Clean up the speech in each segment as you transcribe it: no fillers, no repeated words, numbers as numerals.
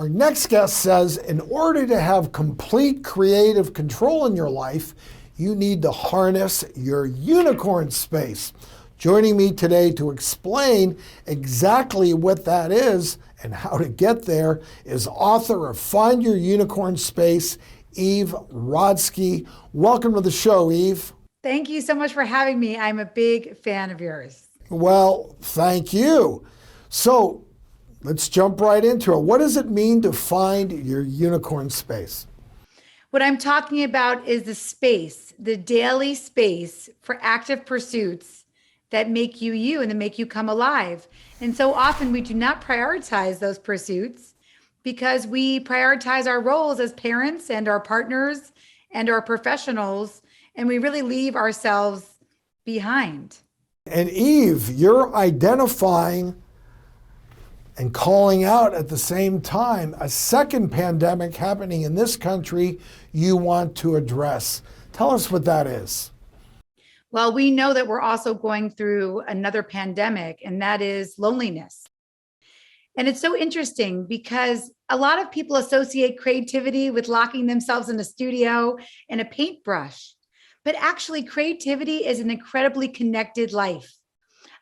Our next guest says, in order to have complete creative control in your life, you need to harness your unicorn space. Joining me today to explain exactly what that is and how to get there is author of Find Your Unicorn Space, Eve Rodsky. Welcome to the show, Eve. Thank you so much for having me. I'm a big fan of yours. Well, thank you. So let's jump right into it. What does it mean to find your unicorn space? What I'm talking about is the space, the daily space for active pursuits that make you you and that make you come alive. And so often we do not prioritize those pursuits because we prioritize our roles as parents and our partners and our professionals, and we really leave ourselves behind. And Eve, you're identifying and calling out at the same time a second pandemic happening in this country you want to address. Tell us what that is. Well, we know that we're also going through another pandemic, and that is loneliness. And it's so interesting because a lot of people associate creativity with locking themselves in a studio and a paintbrush. But actually, creativity is an incredibly connected life.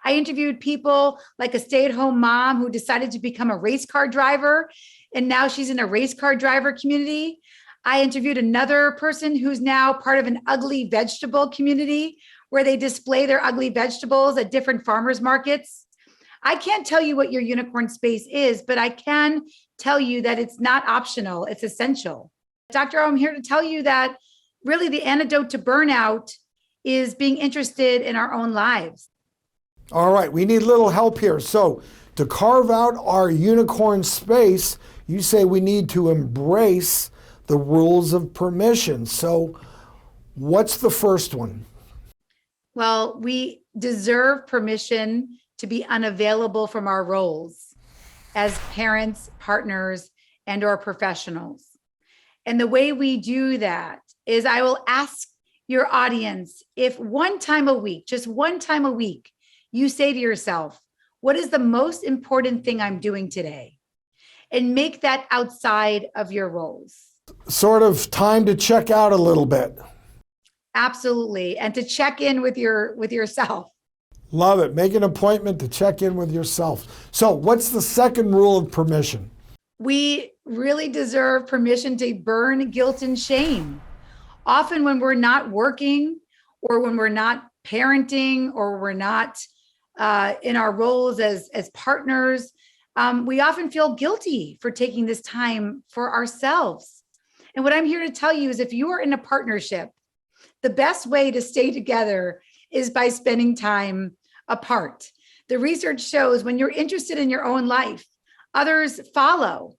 I interviewed people like a stay-at-home mom who decided to become a race car driver, and now she's in a race car driver community. I interviewed another person who's now part of an ugly vegetable community where they display their ugly vegetables at different farmers markets. I can't tell you what your unicorn space is, but I can tell you that it's not optional, it's essential. Dr. O, I'm here to tell you that really the antidote to burnout is being interested in our own lives. All right, we need a little help here. So to carve out our unicorn space, you say we need to embrace the rules of permission. So what's the first one? Well, we deserve permission to be unavailable from our roles as parents, partners, and or professionals. And the way we do that is I will ask your audience if one time a week, just one time a week, you say to yourself, what is the most important thing I'm doing today? And make that outside of your roles. Sort of time to check out a little bit. Absolutely. And to check in with yourself. Love it. Make an appointment to check in with yourself. So what's the second rule of permission? We really deserve permission to burn guilt and shame. Often when we're not working or when we're not parenting or we're not in our roles as partners, we often feel guilty for taking this time for ourselves. And what I'm here to tell you is if you are in a partnership, the best way to stay together is by spending time apart. The research shows when you're interested in your own life, others follow,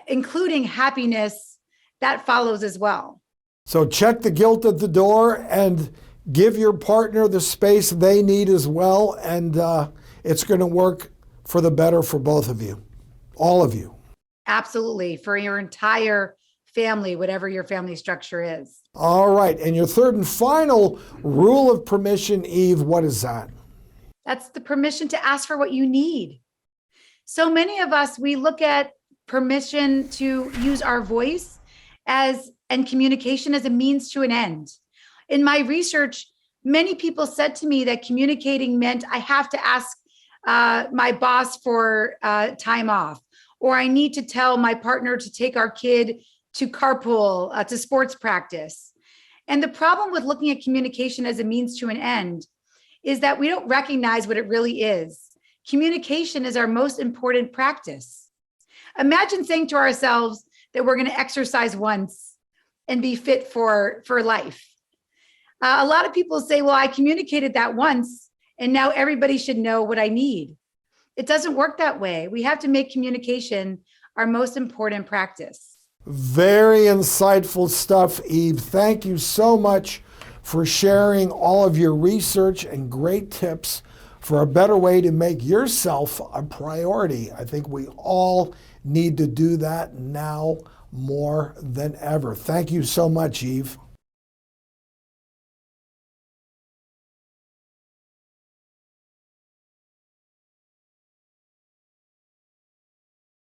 including happiness, that follows as well. So check the guilt at the door and give your partner the space they need as well, and it's going to work for the better for both of you, all of you. Absolutely, for your entire family, whatever your family structure is. All right, and your third and final rule of permission, Eve, what is that? That's the permission to ask for what you need. So many of us, we look at permission to use our voice and communication as a means to an end. In my research, many people said to me that communicating meant I have to ask my boss for time off, or I need to tell my partner to take our kid to carpool, to sports practice. And the problem with looking at communication as a means to an end is that we don't recognize what it really is. Communication is our most important practice. Imagine saying to ourselves that we're going to exercise once and be fit for life. A lot of people say, well, I communicated that once and now everybody should know what I need. It doesn't work that way. We have to make communication our most important practice. Very insightful stuff, Eve. Thank you so much for sharing all of your research and great tips for a better way to make yourself a priority. I think we all need to do that now more than ever. Thank you so much, Eve.